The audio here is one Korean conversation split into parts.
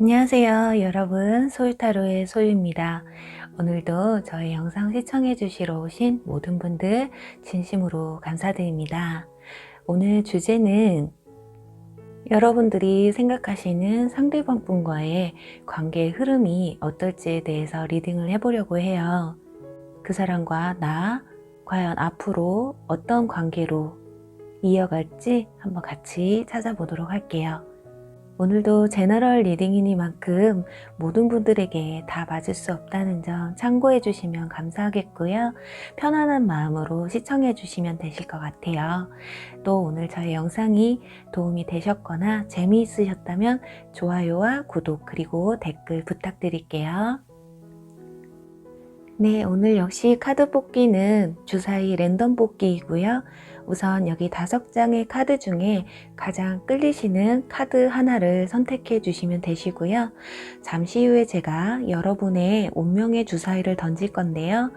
안녕하세요 여러분, 소유타로의 소유입니다. 오늘도 저희 영상 시청해 주시러 오신 모든 분들 진심으로 감사드립니다. 오늘 주제는 여러분들이 생각하시는 상대방 분과의 관계의 흐름이 어떨지에 대해서 리딩을 해보려고 해요. 그 사람과 나 과연 앞으로 어떤 관계로 이어갈지 한번 같이 찾아보도록 할게요. 오늘도 제너럴 리딩이니만큼 모든 분들에게 다 맞을 수 없다는 점 참고해 주시면 감사하겠고요. 편안한 마음으로 시청해 주시면 되실 것 같아요. 또 오늘 저의 영상이 도움이 되셨거나 재미있으셨다면 좋아요와 구독 그리고 댓글 부탁드릴게요. 네, 오늘 역시 카드 뽑기는 주사위 랜덤 뽑기이고요. 우선 여기 5장의 카드 중에 가장 끌리시는 카드 하나를 선택해 주시면 되시고요. 잠시 후에 제가 여러분의 운명의 주사위를 던질 건데요.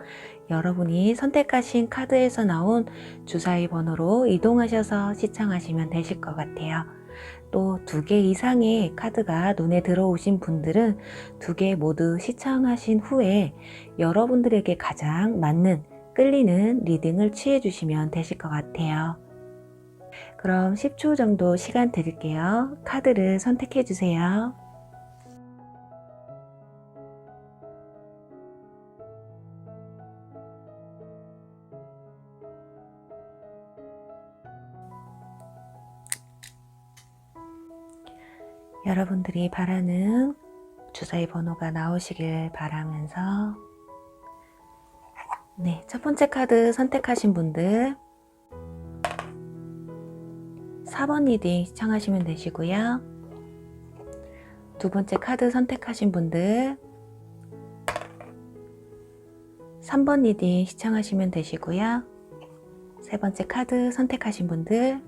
여러분이 선택하신 카드에서 나온 주사위 번호로 이동하셔서 시청하시면 되실 것 같아요. 또 2개 이상의 카드가 눈에 들어오신 분들은 2개 모두 시청하신 후에 여러분들에게 가장 맞는 끌리는 리딩을 취해 주시면 되실 것 같아요. 그럼 10초 정도 시간 드릴게요. 카드를 선택해 주세요. 여러분들이 바라는 주사위 번호가 나오시길 바라면서 네, 첫 번째 카드 선택하신 분들 4번 리딩 시청하시면 되시고요. 두 번째 카드 선택하신 분들 3번 리딩 시청하시면 되시고요. 세 번째 카드 선택하신 분들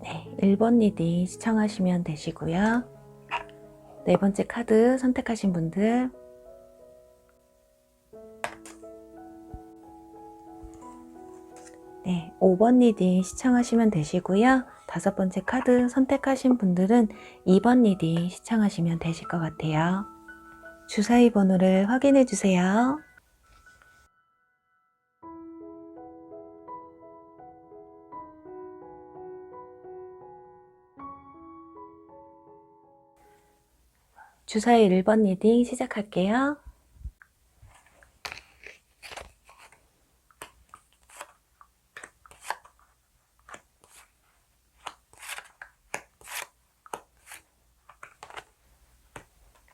네, 1번 리딩 시청하시면 되시고요. 네 번째 카드 선택하신 분들 네, 5번 리딩 시청하시면 되시고요. 5번째 카드 선택하신 분들은 2번 리딩 시청하시면 되실 것 같아요. 주사위 번호를 확인해 주세요. 주사위 1번 리딩 시작할게요.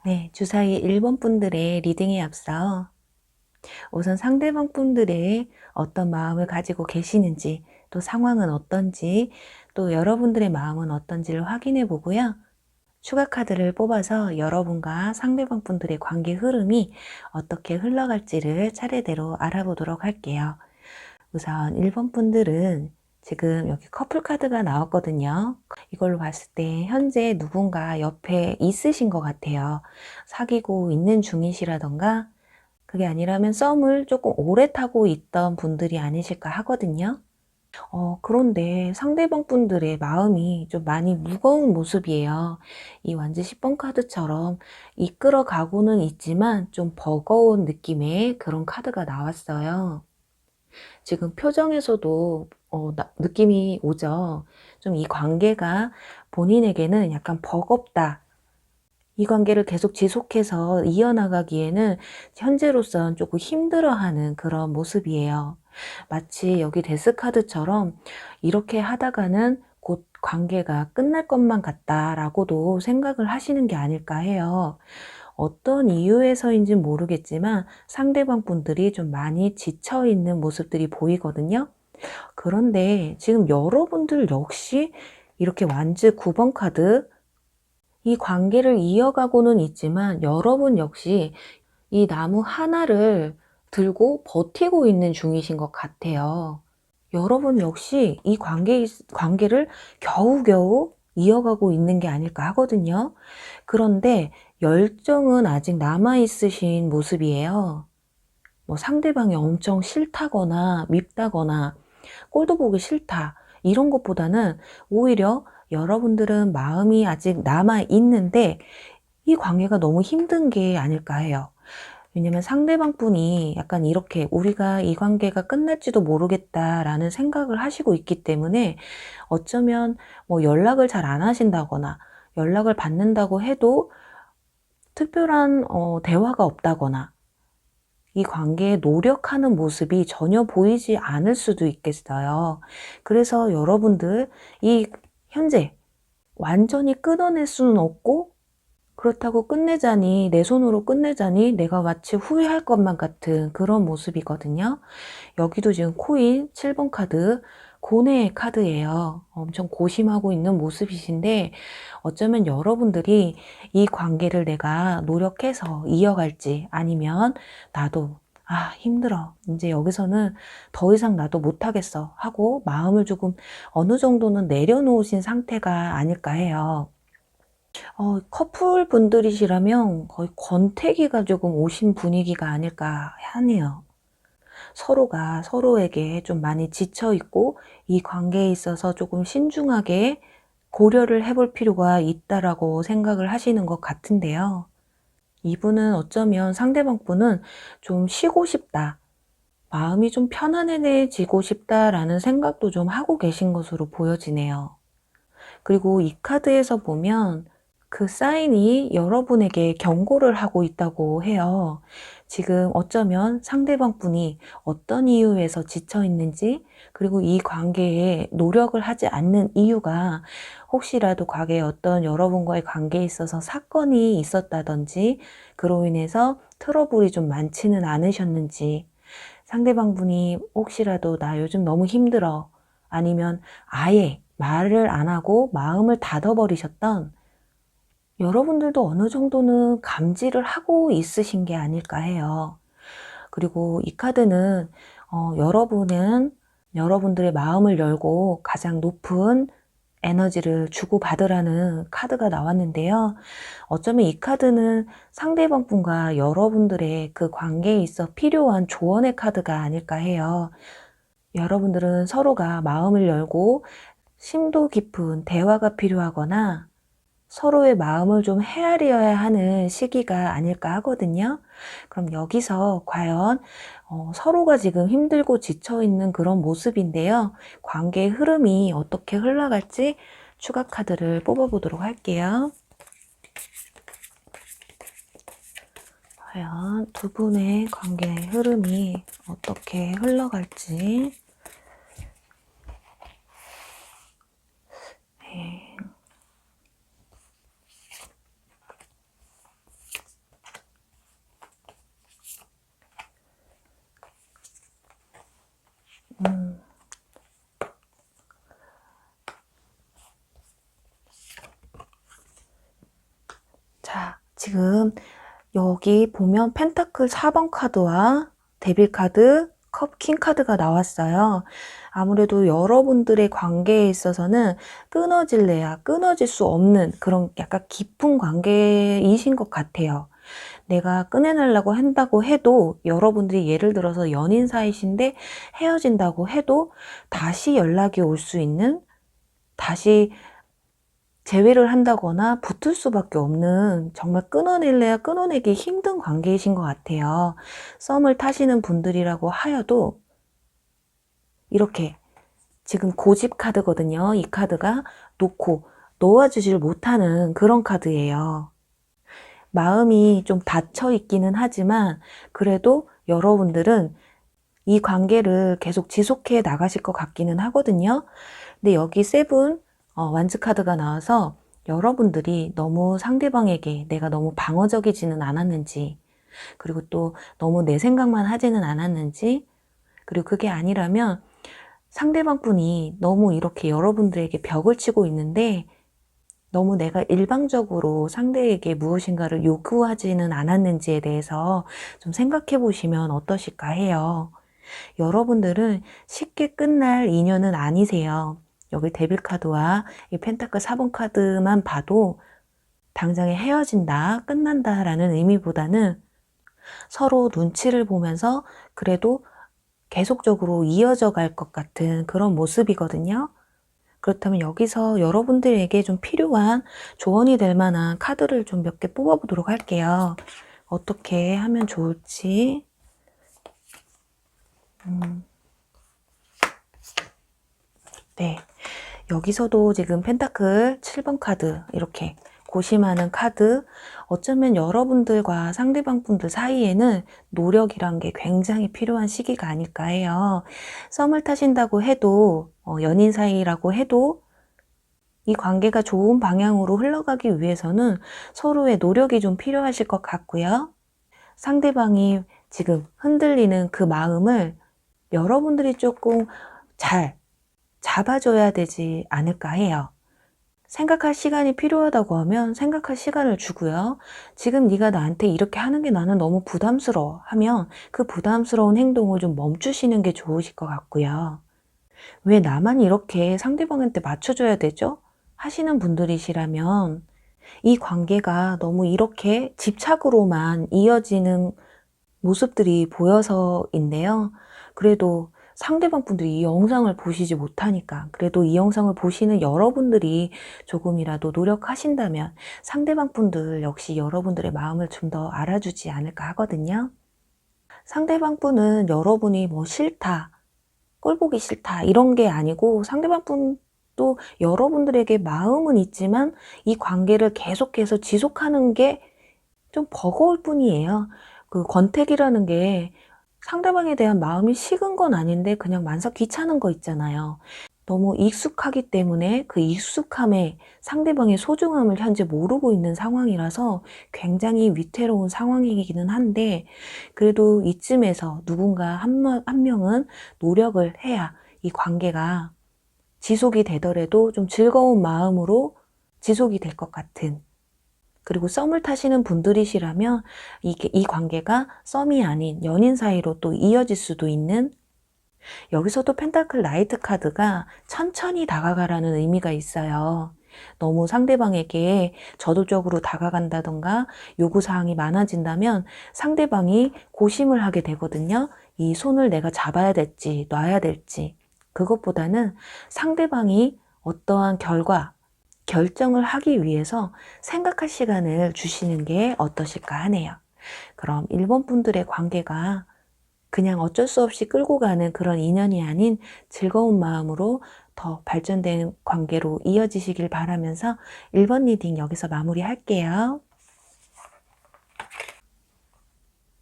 네, 주사위 1번 분들의 리딩에 앞서 우선 상대방 분들의 어떤 마음을 가지고 계시는지, 또 상황은 어떤지, 또 여러분들의 마음은 어떤지를 확인해 보고요. 추가 카드를 뽑아서 여러분과 상대방 분들의 관계 흐름이 어떻게 흘러갈지를 차례대로 알아보도록 할게요. 우선 1번 분들은 지금 여기 커플 카드가 나왔거든요. 이걸로 봤을 때 현재 누군가 옆에 있으신 것 같아요. 사귀고 있는 중이시라던가 그게 아니라면 썸을 조금 오래 타고 있던 분들이 아니실까 하거든요. 그런데 상대방 분들의 마음이 좀 많이 무거운 모습이에요. 이 완지 10번 카드처럼 이끌어 가고는 있지만 좀 버거운 느낌의 그런 카드가 나왔어요. 지금 표정에서도 느낌이 오죠. 좀 이 관계가 본인에게는 약간 버겁다. 이 관계를 계속 지속해서 이어나가기에는 현재로선 조금 힘들어하는 그런 모습이에요. 마치 여기 데스카드처럼 이렇게 하다가는 곧 관계가 끝날 것만 같다라고도 생각을 하시는 게 아닐까 해요. 어떤 이유에서인지 모르겠지만 상대방 분들이 좀 많이 지쳐 있는 모습들이 보이거든요. 그런데 지금 여러분들 역시 이렇게 완즈 9번 카드 이 관계를 이어가고는 있지만 여러분 역시 이 나무 하나를 들고 버티고 있는 중이신 것 같아요. 여러분 역시 이 관계를 겨우겨우 이어가고 있는 게 아닐까 하거든요. 그런데 열정은 아직 남아있으신 모습이에요. 뭐 상대방이 엄청 싫다거나 밉다거나 꼴도 보기 싫다 이런 것보다는 오히려 여러분들은 마음이 아직 남아 있는데 이 관계가 너무 힘든 게 아닐까 해요. 왜냐면 상대방 분이 약간 이렇게 '우리가 이 관계가 끝날지도 모르겠다.'라는 생각을 하시고 있기 때문에 어쩌면 뭐 연락을 잘 안 하신다거나 연락을 받는다고 해도 특별한 대화가 없다거나 이 관계에 노력하는 모습이 전혀 보이지 않을 수도 있겠어요. 그래서 여러분들 이 현재 완전히 끊어낼 수는 없고 그렇다고 끝내자니 내 손으로 끝내자니 내가 마치 후회할 것만 같은 그런 모습이거든요. 여기도 지금 코인 7번 카드 고뇌의 카드예요. 엄청 고심하고 있는 모습이신데 어쩌면 여러분들이 이 관계를 내가 노력해서 이어갈지 아니면 나도 힘들어. 이제 여기서는 더 이상 나도 못하겠어 하고 마음을 조금 어느 정도는 내려놓으신 상태가 아닐까 해요. 커플 분들이시라면 거의 권태기가 조금 오신 분위기가 아닐까 하네요. 서로가 서로에게 좀 많이 지쳐 있고 이 관계에 있어서 조금 신중하게 고려를 해볼 필요가 있다라고 생각을 하시는 것 같은데요. 이분은 어쩌면 상대방 분은 좀 쉬고 싶다. 마음이 좀 편안해지고 싶다라는 생각도 좀 하고 계신 것으로 보여지네요. 그리고 이 카드에서 보면 그 사인이 여러분에게 경고를 하고 있다고 해요. 지금 어쩌면 상대방 분이 어떤 이유에서 지쳐 있는지, 그리고 이 관계에 노력을 하지 않는 이유가 혹시라도 과거에 어떤 여러분과의 관계에 있어서 사건이 있었다든지, 그로 인해서 트러블이 좀 많지는 않으셨는지, 상대방 분이 혹시라도 나 요즘 너무 힘들어, 아니면 아예 말을 안 하고 마음을 닫아버리셨던 여러분들도 어느 정도는 감지를 하고 있으신 게 아닐까 해요. 그리고 이 카드는 여러분은 여러분들의 마음을 열고 가장 높은 에너지를 주고받으라는 카드가 나왔는데요. 어쩌면 이 카드는 상대방 분과 여러분들의 그 관계에 있어 필요한 조언의 카드가 아닐까 해요. 여러분들은 서로가 마음을 열고 심도 깊은 대화가 필요하거나 서로의 마음을 좀 헤아려야 하는 시기가 아닐까 하거든요. 그럼 여기서 과연 서로가 지금 힘들고 지쳐 있는 그런 모습인데요. 관계의 흐름이 어떻게 흘러갈지 추가 카드를 뽑아보도록 할게요. 과연 두 분의 관계의 흐름이 어떻게 흘러갈지. 네. 자, 지금 여기 보면 펜타클 4번 카드와 데빌 카드, 컵 킹 카드가 나왔어요. 아무래도 여러분들의 관계에 있어서는 끊어질래야 끊어질 수 없는 그런 약간 깊은 관계이신 것 같아요. 내가 끊어내려고 한다고 해도 여러분들이 예를 들어서 연인 사이신데 헤어진다고 해도 다시 연락이 올 수 있는, 다시 재회를 한다거나 붙을 수밖에 없는 정말 끊어낼래야 끊어내기 힘든 관계이신 것 같아요. 썸을 타시는 분들이라고 하여도 이렇게 지금 고집 카드거든요. 이 카드가 놓고 놓아주질 못하는 그런 카드예요. 마음이 좀 닫혀 있기는 하지만 그래도 여러분들은 이 관계를 계속 지속해 나가실 것 같기는 하거든요. 근데 여기 세븐 완즈 카드가 나와서 여러분들이 너무 상대방에게 내가 너무 방어적이지는 않았는지, 그리고 또 너무 내 생각만 하지는 않았는지, 그리고 그게 아니라면 상대방 분이 너무 이렇게 여러분들에게 벽을 치고 있는데 너무 내가 일방적으로 상대에게 무엇인가를 요구하지는 않았는지에 대해서 좀 생각해 보시면 어떠실까 해요. 여러분들은 쉽게 끝날 인연은 아니세요. 여기 데빌 카드와 이 펜타클 4번 카드만 봐도 당장에 헤어진다, 끝난다 라는 의미보다는 서로 눈치를 보면서 그래도 계속적으로 이어져 갈 것 같은 그런 모습이거든요. 그렇다면 여기서 여러분들에게 좀 필요한 조언이 될 만한 카드를 좀 몇 개 뽑아보도록 할게요. 어떻게 하면 좋을지. 네. 여기서도 지금 펜타클 7번 카드 이렇게 고심하는 카드. 어쩌면 여러분들과 상대방 분들 사이에는 노력이란 게 굉장히 필요한 시기가 아닐까 해요. 썸을 타신다고 해도 연인 사이라고 해도 이 관계가 좋은 방향으로 흘러가기 위해서는 서로의 노력이 좀 필요하실 것 같고요. 상대방이 지금 흔들리는 그 마음을 여러분들이 조금 잘 잡아줘야 되지 않을까 해요. 생각할 시간이 필요하다고 하면 생각할 시간을 주고요. 지금 네가 나한테 이렇게 하는 게 나는 너무 부담스러워 하면 그 부담스러운 행동을 좀 멈추시는 게 좋으실 것 같고요. 왜 나만 이렇게 상대방한테 맞춰줘야 되죠? 하시는 분들이시라면 이 관계가 너무 이렇게 집착으로만 이어지는 모습들이 보여서인데요. 그래도 상대방 분들이 이 영상을 보시지 못하니까, 그래도 이 영상을 보시는 여러분들이 조금이라도 노력하신다면 상대방 분들 역시 여러분들의 마음을 좀 더 알아주지 않을까 하거든요. 상대방 분은 여러분이 뭐 싫다, 꼴 보기 싫다 이런 게 아니고 상대방 분도 여러분들에게 마음은 있지만 이 관계를 계속해서 지속하는 게 좀 버거울 뿐이에요. 그 권태기라는 게 상대방에 대한 마음이 식은 건 아닌데 그냥 만사 귀찮은 거 있잖아요. 너무 익숙하기 때문에 그 익숙함에 상대방의 소중함을 현재 모르고 있는 상황이라서 굉장히 위태로운 상황이기는 한데, 그래도 이쯤에서 누군가 한 명은 노력을 해야 이 관계가 지속이 되더라도 좀 즐거운 마음으로 지속이 될 것 같은, 그리고 썸을 타시는 분들이시라면 이 관계가 썸이 아닌 연인 사이로 또 이어질 수도 있는, 여기서도 펜타클 나이트 카드가 천천히 다가가라는 의미가 있어요. 너무 상대방에게 저돌적으로 다가간다던가 요구사항이 많아진다면 상대방이 고심을 하게 되거든요. 이 손을 내가 잡아야 될지 놔야 될지. 그것보다는 상대방이 어떠한 결정을 하기 위해서 생각할 시간을 주시는 게 어떠실까 하네요. 그럼 1번 분들의 관계가 그냥 어쩔 수 없이 끌고 가는 그런 인연이 아닌 즐거운 마음으로 더 발전된 관계로 이어지시길 바라면서 1번 리딩 여기서 마무리할게요.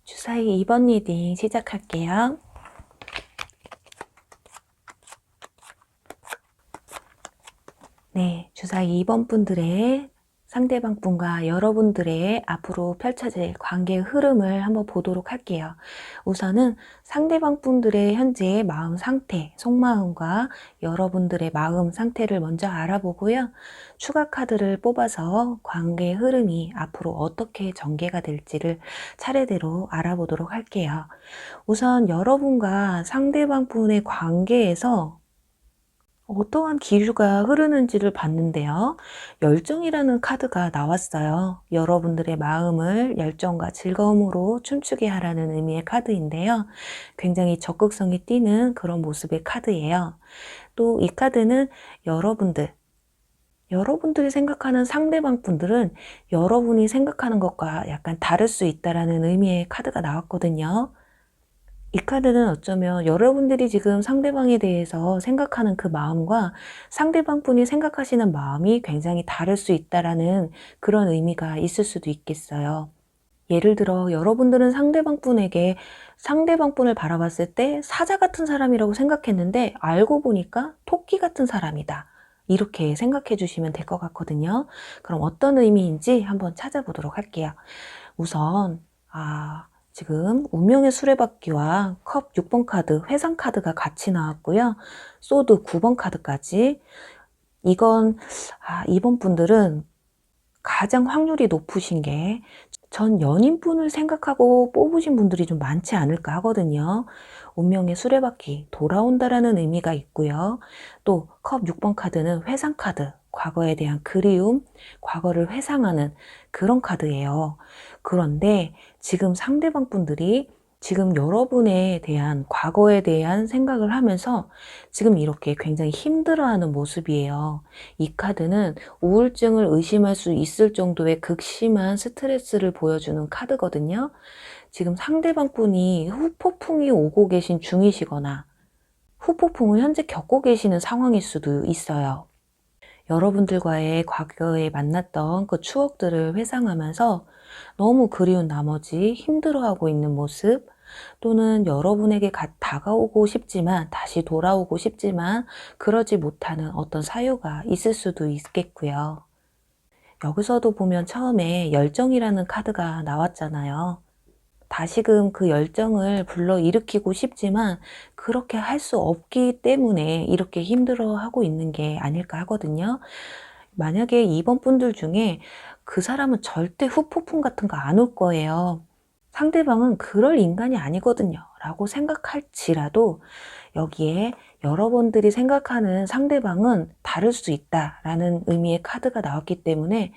주사위 2번 리딩 시작할게요. 네, 주사위 2번 분들의 상대방 분과 여러분들의 앞으로 펼쳐질 관계의 흐름을 한번 보도록 할게요. 우선은 상대방 분들의 현재의 마음 상태, 속마음과 여러분들의 마음 상태를 먼저 알아보고요. 추가 카드를 뽑아서 관계의 흐름이 앞으로 어떻게 전개가 될지를 차례대로 알아보도록 할게요. 우선 여러분과 상대방 분의 관계에서 어떠한 기류가 흐르는지를 봤는데요. 열정이라는 카드가 나왔어요. 여러분들의 마음을 열정과 즐거움으로 춤추게 하라는 의미의 카드인데요. 굉장히 적극성이 띄는 그런 모습의 카드예요. 또 이 카드는 여러분들이 생각하는 상대방 분들은 여러분이 생각하는 것과 약간 다를 수 있다라는 의미의 카드가 나왔거든요. 이 카드는 어쩌면 여러분들이 지금 상대방에 대해서 생각하는 그 마음과 상대방 분이 생각하시는 마음이 굉장히 다를 수 있다라는 그런 의미가 있을 수도 있겠어요. 예를 들어 여러분들은 상대방 분을 바라봤을 때 사자 같은 사람이라고 생각했는데 알고 보니까 토끼 같은 사람이다. 이렇게 생각해 주시면 될 것 같거든요. 그럼 어떤 의미인지 한번 찾아보도록 할게요. 우선 지금 운명의 수레바퀴와 컵 6번 카드, 회상 카드가 같이 나왔고요. 소드 9번 카드까지. 이건 이번 분들은 가장 확률이 높으신 게 전 연인분을 생각하고 뽑으신 분들이 좀 많지 않을까 하거든요. 운명의 수레바퀴 돌아온다라는 의미가 있고요. 또 컵 6번 카드는 회상 카드, 과거에 대한 그리움, 과거를 회상하는 그런 카드예요. 그런데 지금 상대방 분들이 지금 여러분에 대한 과거에 대한 생각을 하면서 지금 이렇게 굉장히 힘들어하는 모습이에요. 이 카드는 우울증을 의심할 수 있을 정도의 극심한 스트레스를 보여주는 카드거든요. 지금 상대방 분이 후폭풍이 오고 계신 중이시거나 후폭풍을 현재 겪고 계시는 상황일 수도 있어요. 여러분들과의 과거에 만났던 그 추억들을 회상하면서 너무 그리운 나머지 힘들어하고 있는 모습, 또는 여러분에게 다가오고 싶지만 다시 돌아오고 싶지만 그러지 못하는 어떤 사유가 있을 수도 있겠고요. 여기서도 보면 처음에 열정이라는 카드가 나왔잖아요. 다시금 그 열정을 불러일으키고 싶지만 그렇게 할 수 없기 때문에 이렇게 힘들어하고 있는 게 아닐까 하거든요. 만약에 이번 분들 중에 그 사람은 절대 후폭풍 같은 거 안 올 거예요. 상대방은 그럴 인간이 아니거든요 라고 생각할지라도 여기에 여러분들이 생각하는 상대방은 다를 수 있다라는 의미의 카드가 나왔기 때문에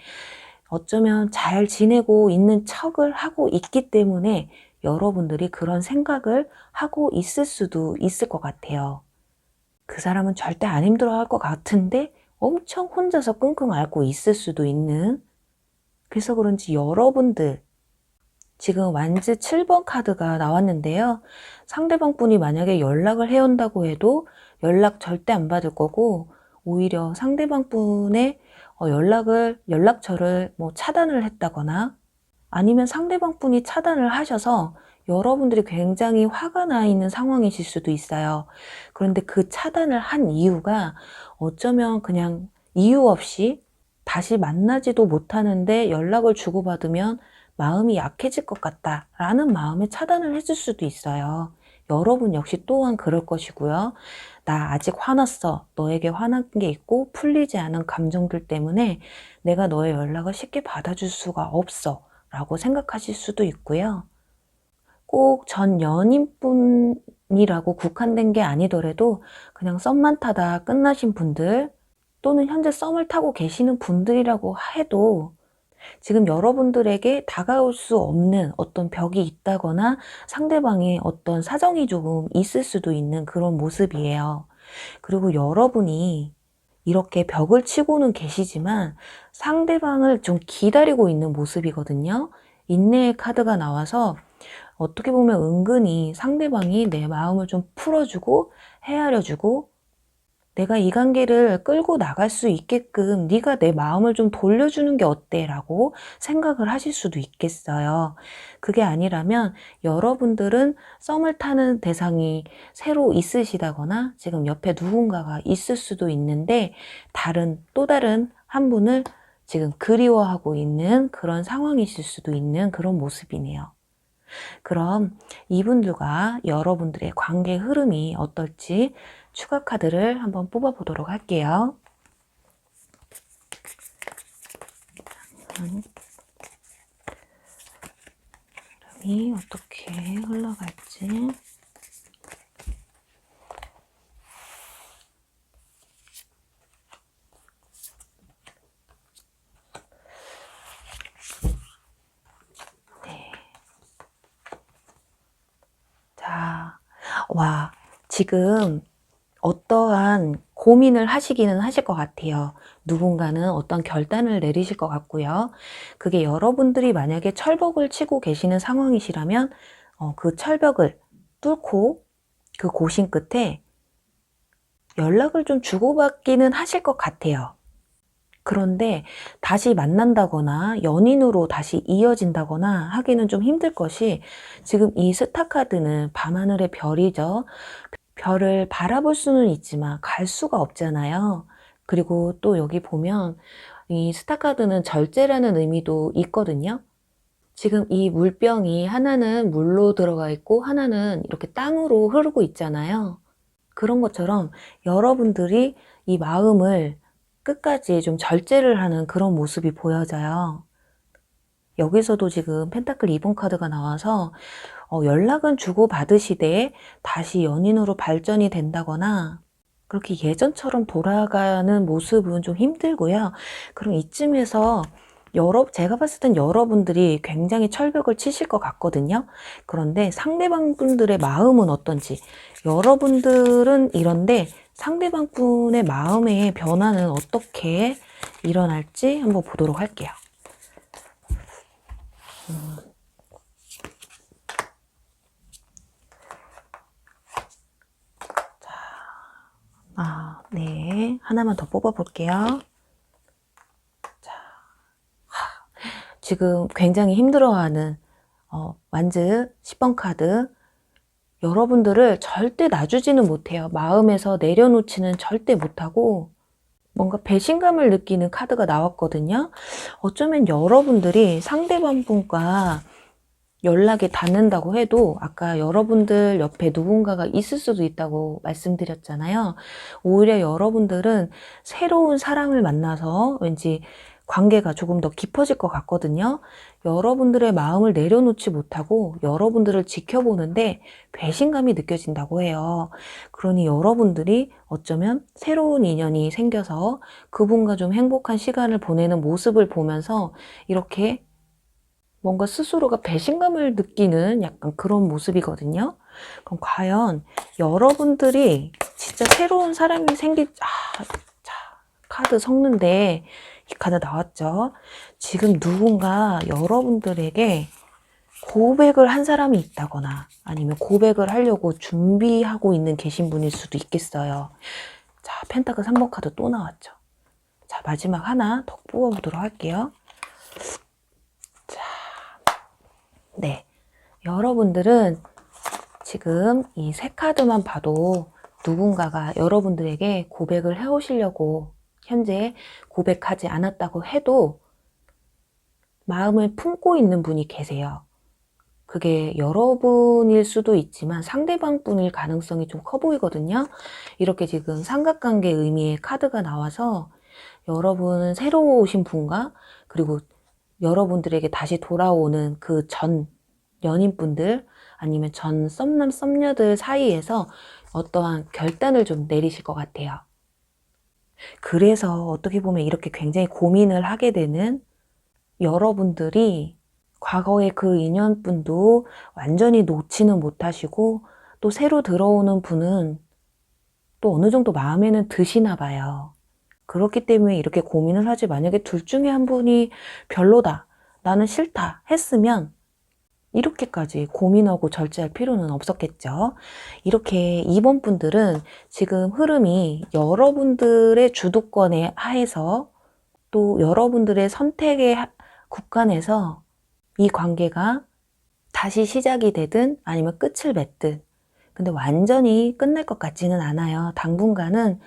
어쩌면 잘 지내고 있는 척을 하고 있기 때문에 여러분들이 그런 생각을 하고 있을 수도 있을 것 같아요. 그 사람은 절대 안 힘들어할 것 같은데 엄청 혼자서 끙끙 앓고 있을 수도 있는, 그래서 그런지 여러분들 지금 완즈 7번 카드가 나왔는데요. 상대방 분이 만약에 연락을 해온다고 해도 연락 절대 안 받을 거고 오히려 상대방 분의 연락처를 뭐 차단을 했다거나 아니면 상대방 분이 차단을 하셔서 여러분들이 굉장히 화가 나 있는 상황이실 수도 있어요. 그런데 그 차단을 한 이유가 어쩌면 그냥 이유 없이 다시 만나지도 못하는데 연락을 주고받으면 마음이 약해질 것 같다라는 마음에 차단을 해줄 수도 있어요. 여러분 역시 또한 그럴 것이고요. 나 아직 화났어. 너에게 화난 게 있고 풀리지 않은 감정들 때문에 내가 너의 연락을 쉽게 받아줄 수가 없어 라고 생각하실 수도 있고요. 꼭 전 연인분이라고 국한된 게 아니더라도 그냥 썸만 타다 끝나신 분들 또는 현재 썸을 타고 계시는 분들이라고 해도 지금 여러분들에게 다가올 수 없는 어떤 벽이 있다거나 상대방의 어떤 사정이 조금 있을 수도 있는 그런 모습이에요. 그리고 여러분이 이렇게 벽을 치고는 계시지만 상대방을 좀 기다리고 있는 모습이거든요. 인내의 카드가 나와서 어떻게 보면 은근히 상대방이 내 마음을 좀 풀어주고 헤아려주고 내가 이 관계를 끌고 나갈 수 있게끔 네가 내 마음을 좀 돌려주는 게 어때? 라고 생각을 하실 수도 있겠어요. 그게 아니라면 여러분들은 썸을 타는 대상이 새로 있으시다거나 지금 옆에 누군가가 있을 수도 있는데 또 다른 한 분을 지금 그리워하고 있는 그런 상황이실 수도 있는 그런 모습이네요. 그럼 이분들과 여러분들의 관계 흐름이 어떨지 추가 카드를 한번 뽑아 보도록 할게요. 흐름이 어떻게 흘러갈지. 네. 자, 와, 지금 어떠한 고민을 하시기는 하실 것 같아요. 누군가는 어떤 결단을 내리실 것 같고요. 그게 여러분들이 만약에 철벽을 치고 계시는 상황이시라면 그 철벽을 뚫고 그 고심 끝에 연락을 좀 주고받기는 하실 것 같아요. 그런데 다시 만난다거나 연인으로 다시 이어진다거나 하기는 좀 힘들 것이, 지금 이 스타 카드는 밤하늘의 별이죠. 별을 바라볼 수는 있지만 갈 수가 없잖아요. 그리고 또 여기 보면 이 스타 카드는 절제라는 의미도 있거든요. 지금 이 물병이 하나는 물로 들어가 있고 하나는 이렇게 땅으로 흐르고 있잖아요. 그런 것처럼 여러분들이 이 마음을 끝까지 좀 절제를 하는 그런 모습이 보여져요. 여기서도 지금 펜타클 2번 카드가 나와서 연락은 주고받으시되 다시 연인으로 발전이 된다거나 그렇게 예전처럼 돌아가는 모습은 좀 힘들고요. 그럼 이쯤에서 제가 봤을 땐 여러분들이 굉장히 철벽을 치실 것 같거든요. 그런데 상대방 분들의 마음은 어떤지, 여러분들은 이런데 상대방 분의 마음의 변화는 어떻게 일어날지 한번 보도록 할게요. 네. 하나만 더 뽑아볼게요. 자, 지금 굉장히 힘들어하는 완즈 10번 카드. 여러분들을 절대 놔주지는 못해요. 마음에서 내려놓지는 절대 못하고 뭔가 배신감을 느끼는 카드가 나왔거든요. 어쩌면 여러분들이 상대방 분과 연락이 닿는다고 해도 아까 여러분들 옆에 누군가가 있을 수도 있다고 말씀드렸잖아요. 오히려 여러분들은 새로운 사람을 만나서 왠지 관계가 조금 더 깊어질 것 같거든요. 여러분들의 마음을 내려놓지 못하고 여러분들을 지켜보는데 배신감이 느껴진다고 해요. 그러니 여러분들이 어쩌면 새로운 인연이 생겨서 그분과 좀 행복한 시간을 보내는 모습을 보면서 이렇게 뭔가 스스로가 배신감을 느끼는 약간 그런 모습이거든요. 그럼 과연 여러분들이 진짜 새로운 사람이 자, 카드 섞는데 이 카드 나왔죠. 지금 누군가 여러분들에게 고백을 한 사람이 있다거나 아니면 고백을 하려고 준비하고 있는 계신 분일 수도 있겠어요. 자, 펜타클 3번 카드 또 나왔죠. 자, 마지막 하나 더 뽑아보도록 할게요. 네, 여러분들은 지금 이 세 카드만 봐도 누군가가 여러분들에게 고백을 해오시려고 현재 고백하지 않았다고 해도 마음을 품고 있는 분이 계세요. 그게 여러분일 수도 있지만 상대방 분일 가능성이 좀 커 보이거든요. 이렇게 지금 삼각관계 의미의 카드가 나와서 여러분은 새로 오신 분과 그리고 여러분들에게 다시 돌아오는 그 전 연인분들 아니면 전 썸남 썸녀들 사이에서 어떠한 결단을 좀 내리실 것 같아요. 그래서 어떻게 보면 이렇게 굉장히 고민을 하게 되는 여러분들이 과거의 그 인연분도 완전히 놓지는 못하시고 또 새로 들어오는 분은 또 어느 정도 마음에는 드시나 봐요. 그렇기 때문에 이렇게 고민을 하지 만약에 둘 중에 한 분이 별로다, 나는 싫다 했으면 이렇게까지 고민하고 절제할 필요는 없었겠죠. 이렇게 2번 분들은 지금 흐름이 여러분들의 주도권에 하에서 또 여러분들의 선택의 국간에서 이 관계가 다시 시작이 되든 아니면 끝을 맺든 근데 완전히 끝날 것 같지는 않아요. 당분간은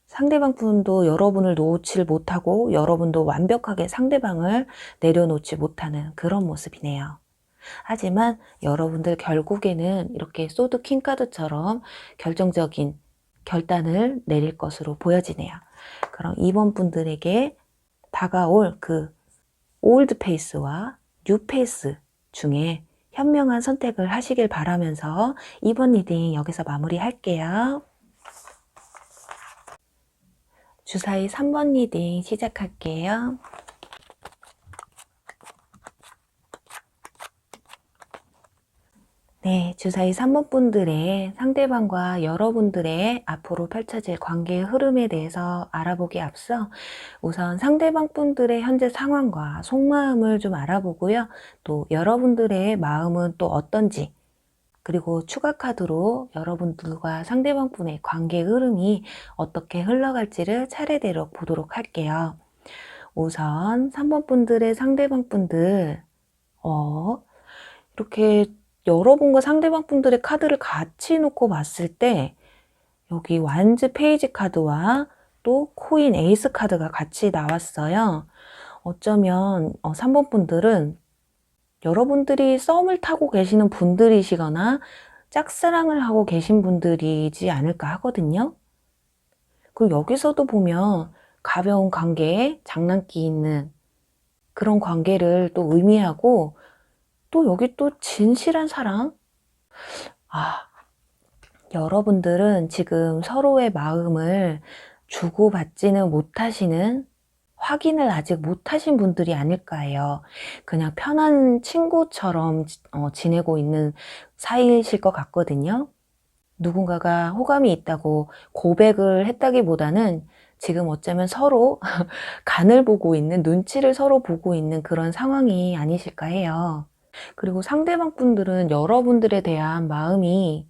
상대방 분도 여러분을 놓지 못하고 여러분도 완벽하게 상대방을 내려놓지 못하는 그런 모습이네요. 하지만 여러분들 결국에는 이렇게 소드 킹 카드처럼 결정적인 결단을 내릴 것으로 보여지네요. 그럼 2번 분들에게 다가올 그 올드 페이스와 뉴 페이스 중에 현명한 선택을 하시길 바라면서 2번 리딩 여기서 마무리할게요. 주사위 3번 리딩 시작할게요. 네, 주사위 3번 분들의 상대방과 여러분들의 앞으로 펼쳐질 관계의 흐름에 대해서 알아보기에 앞서 우선 상대방 분들의 현재 상황과 속마음을 좀 알아보고요. 또 여러분들의 마음은 또 어떤지 그리고 추가 카드로 여러분들과 상대방 분의 관계 흐름이 어떻게 흘러갈지를 차례대로 보도록 할게요. 우선 3번 분들의 상대방 분들 이렇게 여러분과 상대방 분들의 카드를 같이 놓고 봤을 때 여기 완즈 페이지 카드와 또 코인 에이스 카드가 같이 나왔어요. 어쩌면 3번 분들은 여러분들이 썸을 타고 계시는 분들이시거나 짝사랑을 하고 계신 분들이지 않을까 하거든요. 그리고 여기서도 보면 가벼운 관계에 장난기 있는 그런 관계를 또 의미하고 또 여기 또 진실한 사랑? 여러분들은 지금 서로의 마음을 주고받지는 못하시는 확인을 아직 못하신 분들이 아닐까 해요. 그냥 편한 친구처럼 지내고 있는 사이이실 것 같거든요. 누군가가 호감이 있다고 고백을 했다기보다는 지금 어쩌면 서로 간을 보고 있는, 눈치를 서로 보고 있는 그런 상황이 아니실까 해요. 그리고 상대방 분들은 여러분들에 대한 마음이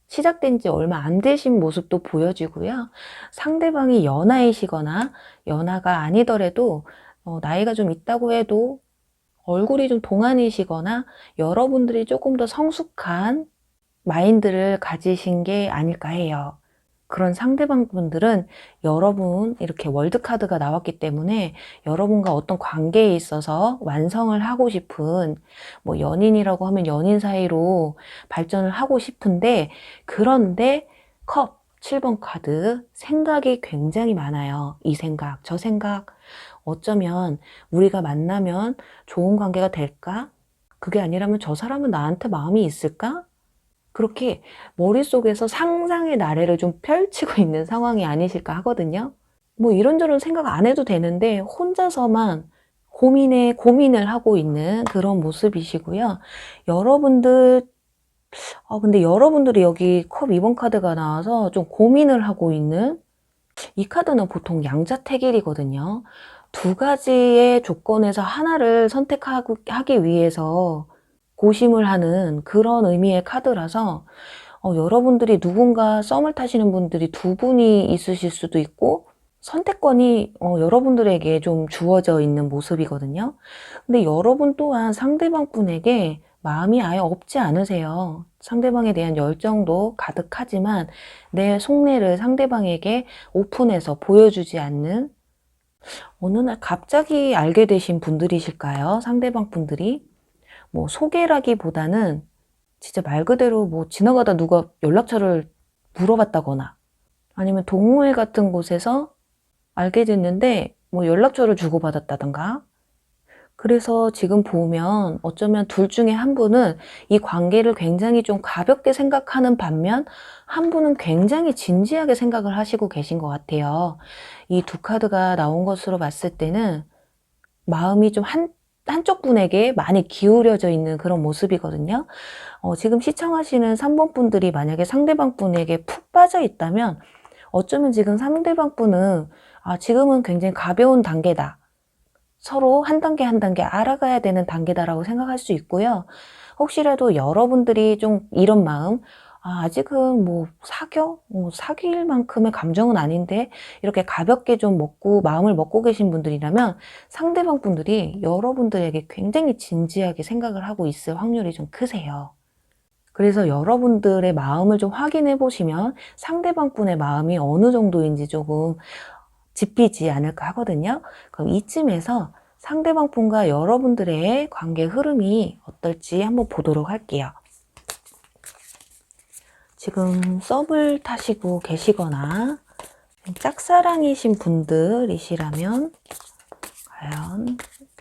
시작된 지 얼마 안 되신 모습도 보여지고요. 상대방이 연하이시거나 연하가 아니더라도 나이가 좀 있다고 해도 얼굴이 좀 동안이시거나 여러분들이 조금 더 성숙한 마인드를 가지신 게 아닐까 해요. 그런 상대방 분들은 여러분, 이렇게 월드카드가 나왔기 때문에 여러분과 어떤 관계에 있어서 완성을 하고 싶은, 뭐 연인이라고 하면 연인 사이로 발전을 하고 싶은데, 그런데 컵 7번 카드, 생각이 굉장히 많아요. 이 생각, 저 생각, 어쩌면 우리가 만나면 좋은 관계가 될까? 그게 아니라면 저 사람은 나한테 마음이 있을까? 그렇게 머릿속에서 상상의 나래를 좀 펼치고 있는 상황이 아니실까 하거든요. 뭐 이런저런 생각 안 해도 되는데 혼자서만 고민을 하고 있는 그런 모습이시고요. 여러분들, 근데 여러분들이 여기 컵 2번 카드가 나와서 좀 고민을 하고 있는, 이 카드는 보통 양자택일이거든요. 두 가지의 조건에서 하나를 선택하기 위해서 고심을 하는 그런 의미의 카드라서 여러분들이 누군가 썸을 타시는 분들이 두 분이 있으실 수도 있고 선택권이 여러분들에게 좀 주어져 있는 모습이거든요. 근데 여러분 또한 상대방 분에게 마음이 아예 없지 않으세요. 상대방에 대한 열정도 가득하지만 내 속내를 상대방에게 오픈해서 보여주지 않는, 어느 날 갑자기 알게 되신 분들이실까요? 상대방 분들이. 뭐 소개라기보다는 진짜 말 그대로 뭐 지나가다 누가 연락처를 물어봤다거나 아니면 동호회 같은 곳에서 알게 됐는데 뭐 연락처를 주고받았다던가. 그래서 지금 보면 어쩌면 둘 중에 한 분은 이 관계를 굉장히 좀 가볍게 생각하는 반면 한 분은 굉장히 진지하게 생각을 하시고 계신 것 같아요. 이 두 카드가 나온 것으로 봤을 때는 마음이 좀 한쪽 분에게 많이 기울여져 있는 그런 모습이거든요. 지금 시청하시는 3번 분들이 만약에 상대방 분에게 푹 빠져 있다면 어쩌면 지금 상대방 분은 지금은 굉장히 가벼운 단계다. 서로 한 단계 한 단계 알아가야 되는 단계다라고 생각할 수 있고요. 혹시라도 여러분들이 좀 이런 마음, 아직은 뭐 사귈 만큼의 감정은 아닌데 이렇게 가볍게 좀 마음을 먹고 계신 분들이라면 상대방 분들이 여러분들에게 굉장히 진지하게 생각을 하고 있을 확률이 좀 크세요. 그래서 여러분들의 마음을 좀 확인해 보시면 상대방 분의 마음이 어느 정도인지 조금 짚이지 않을까 하거든요. 그럼 이쯤에서 상대방 분과 여러분들의 관계 흐름이 어떨지 한번 보도록 할게요. 지금 썸을 타시고 계시거나 짝사랑이신 분들이시라면 과연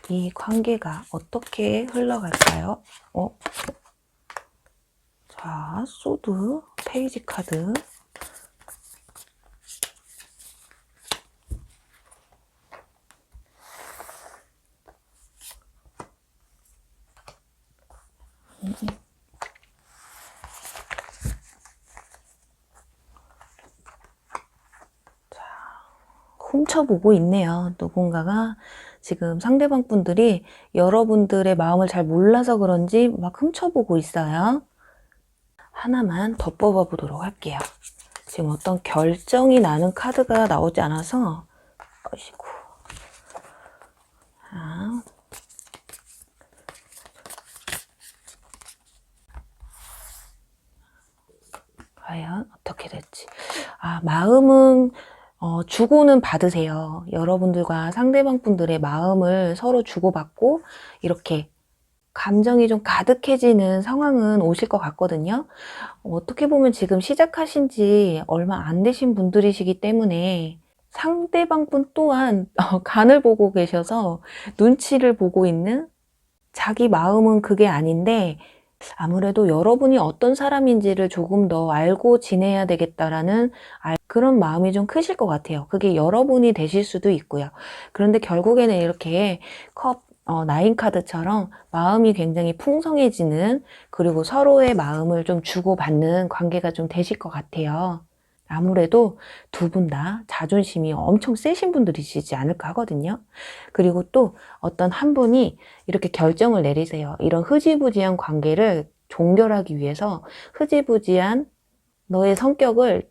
이 관계가 어떻게 흘러갈까요? 자, 소드, 페이지 카드. 훔쳐보고 있네요. 누군가가 지금 상대방 분들이 여러분들의 마음을 잘 몰라서 그런지 막 훔쳐보고 있어요. 하나만 더 뽑아보도록 할게요. 지금 어떤 결정이 나는 카드가 나오지 않아서 아이고. 과연 어떻게 될지. 마음은 주고는 받으세요. 여러분들과 상대방 분들의 마음을 서로 주고받고 이렇게 감정이 좀 가득해지는 상황은 오실 것 같거든요. 어떻게 보면 지금 시작하신 지 얼마 안 되신 분들이시기 때문에 상대방 분 또한 간을 보고 계셔서 눈치를 보고 있는, 자기 마음은 그게 아닌데 아무래도 여러분이 어떤 사람인지를 조금 더 알고 지내야 되겠다라는 그런 마음이 좀 크실 것 같아요. 그게 여러분이 되실 수도 있고요. 그런데 결국에는 이렇게 나인 카드처럼 마음이 굉장히 풍성해지는, 그리고 서로의 마음을 좀 주고받는 관계가 좀 되실 것 같아요. 아무래도 두 분 다 자존심이 엄청 세신 분들이시지 않을까 하거든요. 그리고 또 어떤 한 분이 이렇게 결정을 내리세요. 이런 흐지부지한 관계를 종결하기 위해서 흐지부지한 너의 성격을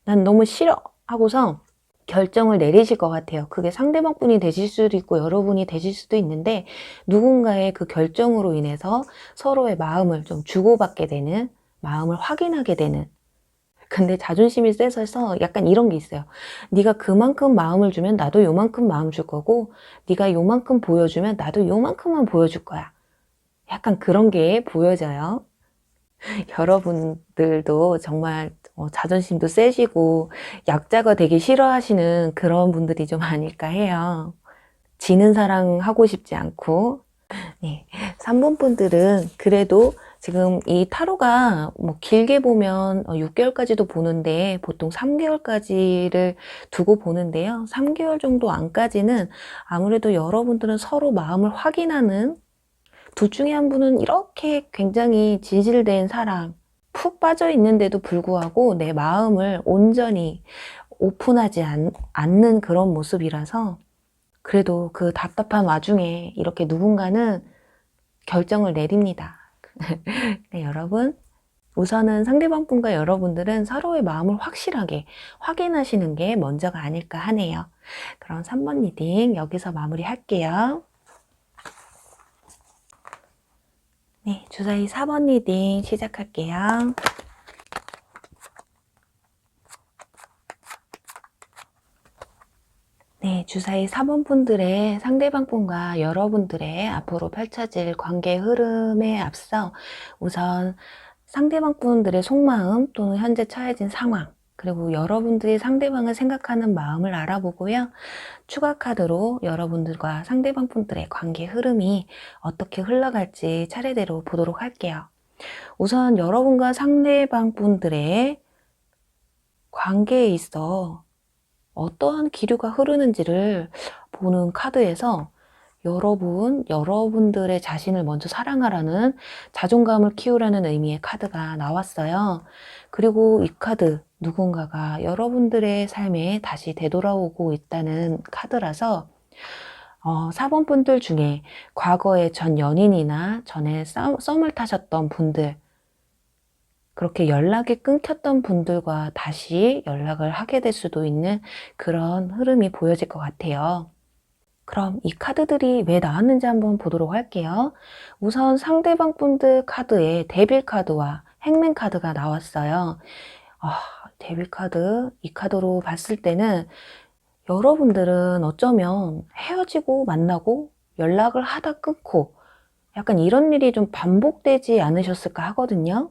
난 너무 싫어 하고서 결정을 내리실 것 같아요. 그게 상대방 분이 되실 수도 있고 여러분이 되실 수도 있는데, 누군가의 그 결정으로 인해서 서로의 마음을 좀 주고받게 되는, 마음을 확인하게 되는. 근데 자존심이 세서 약간 이런 게 있어요. 네가 그만큼 마음을 주면 나도 요만큼 마음 줄 거고, 네가 요만큼 보여주면 나도 요만큼만 보여줄 거야. 약간 그런 게 보여져요. 여러분들도 정말 자존심도 세시고 약자가 되기 싫어하시는 그런 분들이 좀 아닐까 해요. 지는 사랑 하고 싶지 않고. 네. 3번 분들은 그래도 지금 이 타로가 뭐 길게 보면 6개월까지도 보는데 보통 3개월까지를 두고 보는데요. 3개월 정도 안까지는 아무래도 여러분들은 서로 마음을 확인하는, 둘 중에 한 분은 이렇게 굉장히 진실된 사랑, 푹 빠져 있는데도 불구하고 내 마음을 온전히 오픈하지 않는 그런 모습이라서, 그래도 그 답답한 와중에 이렇게 누군가는 결정을 내립니다. 네, 여러분. 우선은 상대방 분과 여러분들은 서로의 마음을 확실하게 확인하시는 게 먼저가 아닐까 하네요. 그럼 3번 리딩 여기서 마무리할게요. 네, 주사위 4번 리딩 시작할게요. 네, 주사위 4번 분들의 상대방 분과 여러분들의 앞으로 펼쳐질 관계 흐름에 앞서 우선 상대방 분들의 속마음 또는 현재 처해진 상황, 그리고 여러분들이 상대방을 생각하는 마음을 알아보고요. 추가 카드로 여러분들과 상대방 분들의 관계 흐름이 어떻게 흘러갈지 차례대로 보도록 할게요. 우선 여러분과 상대방 분들의 관계에 있어 어떠한 기류가 흐르는지를 보는 카드에서 여러분들의 자신을 먼저 사랑하라는, 자존감을 키우라는 의미의 카드가 나왔어요. 그리고 이 카드, 누군가가 여러분들의 삶에 다시 되돌아오고 있다는 카드라서 4번 분들 중에 과거의 전 연인이나 전에 썸을 타셨던 분들, 그렇게 연락이 끊겼던 분들과 다시 연락을 하게 될 수도 있는 그런 흐름이 보여질 것 같아요. 그럼 이 카드들이 왜 나왔는지 한번 보도록 할게요. 우선 상대방 분들 카드에 데빌 카드와 행맨 카드가 나왔어요. 데빌 카드, 이 카드로 봤을 때는 여러분들은 어쩌면 헤어지고 만나고 연락을 하다 끊고 약간 이런 일이 좀 반복되지 않으셨을까 하거든요.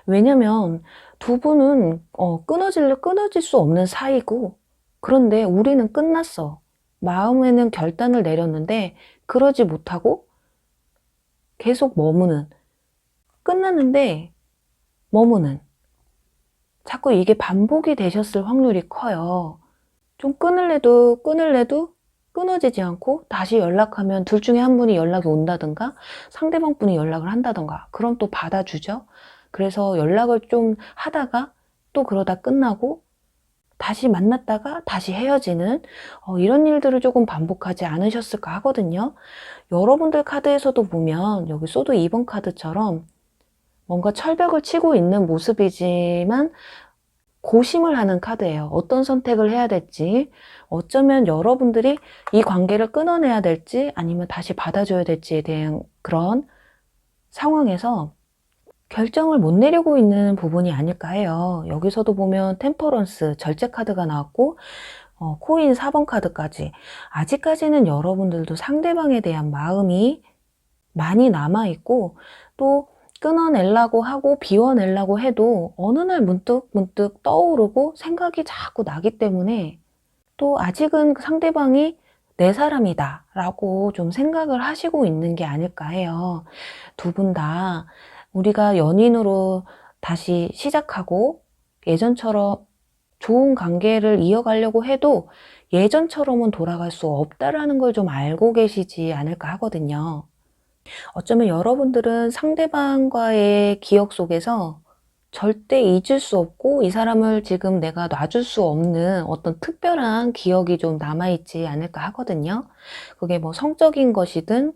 왜냐면 두 분은 끊어질 수 없는 사이고, 그런데 우리는 끝났어. 마음에는 결단을 내렸는데 그러지 못하고 계속 머무는, 끝났는데 머무는, 자꾸 이게 반복이 되셨을 확률이 커요. 좀 끊을래도 끊어지지 않고 다시 연락하면 둘 중에 한 분이 연락이 온다든가 상대방 분이 연락을 한다든가, 그럼 또 받아주죠. 그래서 연락을 좀 하다가 또 그러다 끝나고 다시 만났다가 다시 헤어지는 이런 일들을 조금 반복하지 않으셨을까 하거든요. 여러분들 카드에서도 보면 여기 소드 2번 카드처럼 뭔가 철벽을 치고 있는 모습이지만 고심을 하는 카드예요. 어떤 선택을 해야 될지, 어쩌면 여러분들이 이 관계를 끊어내야 될지 아니면 다시 받아줘야 될지에 대한 그런 상황에서 결정을 못 내리고 있는 부분이 아닐까 해요. 여기서도 보면 템퍼런스, 절제 카드가 나왔고 코인 4번 카드까지. 아직까지는 여러분들도 상대방에 대한 마음이 많이 남아있고, 또 끊어내려고 하고 비워내려고 해도 어느 날 문득 떠오르고 생각이 자꾸 나기 때문에, 또 아직은 상대방이 내 사람이다 라고 좀 생각을 하시고 있는 게 아닐까 해요. 두 분 다 우리가 연인으로 다시 시작하고 예전처럼 좋은 관계를 이어가려고 해도 예전처럼은 돌아갈 수 없다라는 걸 좀 알고 계시지 않을까 하거든요. 어쩌면 여러분들은 상대방과의 기억 속에서 절대 잊을 수 없고 이 사람을 지금 내가 놔줄 수 없는 어떤 특별한 기억이 좀 남아있지 않을까 하거든요. 그게 뭐 성적인 것이든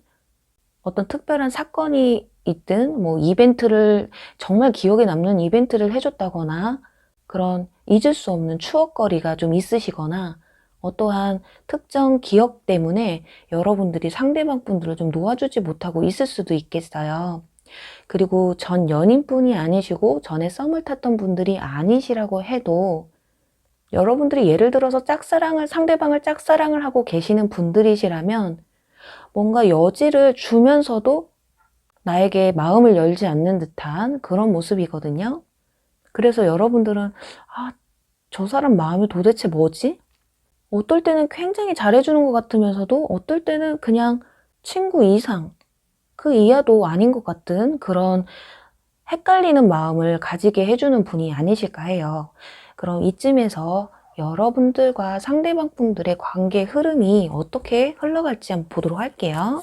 어떤 특별한 사건이 있든 뭐 이벤트를 정말 기억에 남는 이벤트를 해줬다거나 그런 잊을 수 없는 추억거리가 좀 있으시거나 어떠한 특정 기억 때문에 여러분들이 상대방 분들을 좀 놓아주지 못하고 있을 수도 있겠어요. 그리고 전 연인뿐이 아니시고 전에 썸을 탔던 분들이 아니시라고 해도 여러분들이 예를 들어서 상대방을 짝사랑을 하고 계시는 분들이시라면 뭔가 여지를 주면서도 나에게 마음을 열지 않는 듯한 그런 모습이거든요. 그래서 여러분들은 저 사람 마음이 도대체 뭐지? 어떨 때는 굉장히 잘해주는 것 같으면서도 어떨 때는 그냥 친구 이상, 그 이하도 아닌 것 같은 그런 헷갈리는 마음을 가지게 해주는 분이 아니실까 해요. 그럼 이쯤에서 여러분들과 상대방 분들의 관계 흐름이 어떻게 흘러갈지 한번 보도록 할게요.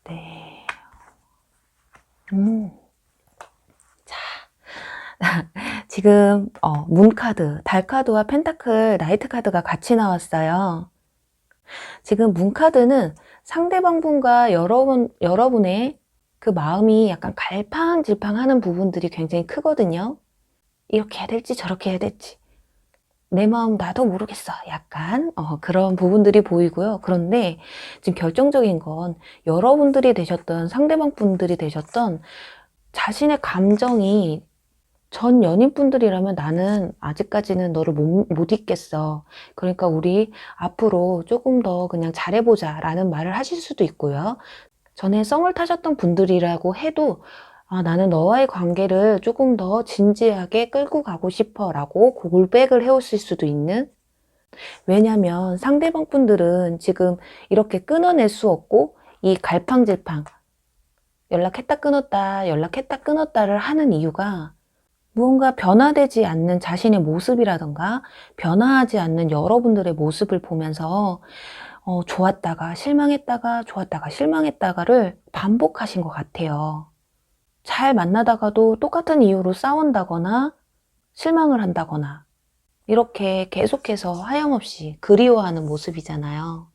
네. 자, 지금 문카드, 달카드와 펜타클, 나이트카드가 같이 나왔어요. 지금 문카드는 상대방 분과 여러분의 그 마음이 약간 갈팡질팡하는 부분들이 굉장히 크거든요. 이렇게 해야 될지 저렇게 해야 될지 내 마음 나도 모르겠어. 약간 그런 부분들이 보이고요. 그런데 지금 결정적인 건 여러분들이 되셨던 상대방 분들이 되셨던 자신의 감정이 전 연인분들이라면 나는 아직까지는 너를 못 잊겠어. 그러니까 우리 앞으로 조금 더 그냥 잘해보자 라는 말을 하실 수도 있고요. 전에 썸을 타셨던 분들이라고 해도 나는 너와의 관계를 조금 더 진지하게 끌고 가고 싶어 라고 고백을 해오실 수도 있는, 왜냐면 상대방 분들은 지금 이렇게 끊어낼 수 없고 이 갈팡질팡 연락했다 끊었다 연락했다 끊었다를 하는 이유가 무언가 변화되지 않는 자신의 모습이라던가 변화하지 않는 여러분들의 모습을 보면서 좋았다가 실망했다가 좋았다가 실망했다가를 반복하신 것 같아요. 잘 만나다가도 똑같은 이유로 싸운다거나 실망을 한다거나 이렇게 계속해서 하염없이 그리워하는 모습이잖아요.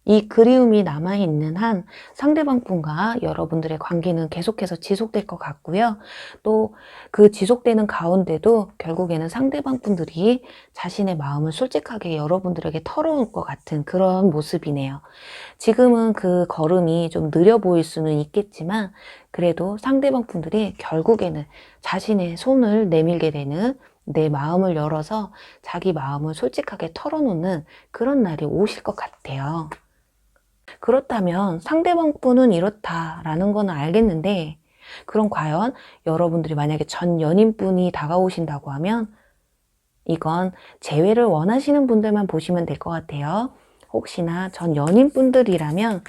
이 그리움이 남아있는 한 상대방 분과 여러분들의 관계는 계속해서 지속될 것 같고요. 또 그 지속되는 가운데도 결국에는 상대방 분들이 자신의 마음을 솔직하게 여러분들에게 털어놓을 것 같은 그런 모습이네요. 지금은 그 걸음이 좀 느려 보일 수는 있겠지만 그래도 상대방 분들이 결국에는 자신의 손을 내밀게 되는, 내 마음을 열어서 자기 마음을 솔직하게 털어놓는 그런 날이 오실 것 같아요. 그렇다면 상대방 분은 이렇다라는 건 알겠는데 그럼 과연 여러분들이 만약에 전 연인분이 다가오신다고 하면 이건 재회를 원하시는 분들만 보시면 될 것 같아요. 혹시나 전 연인분들이라면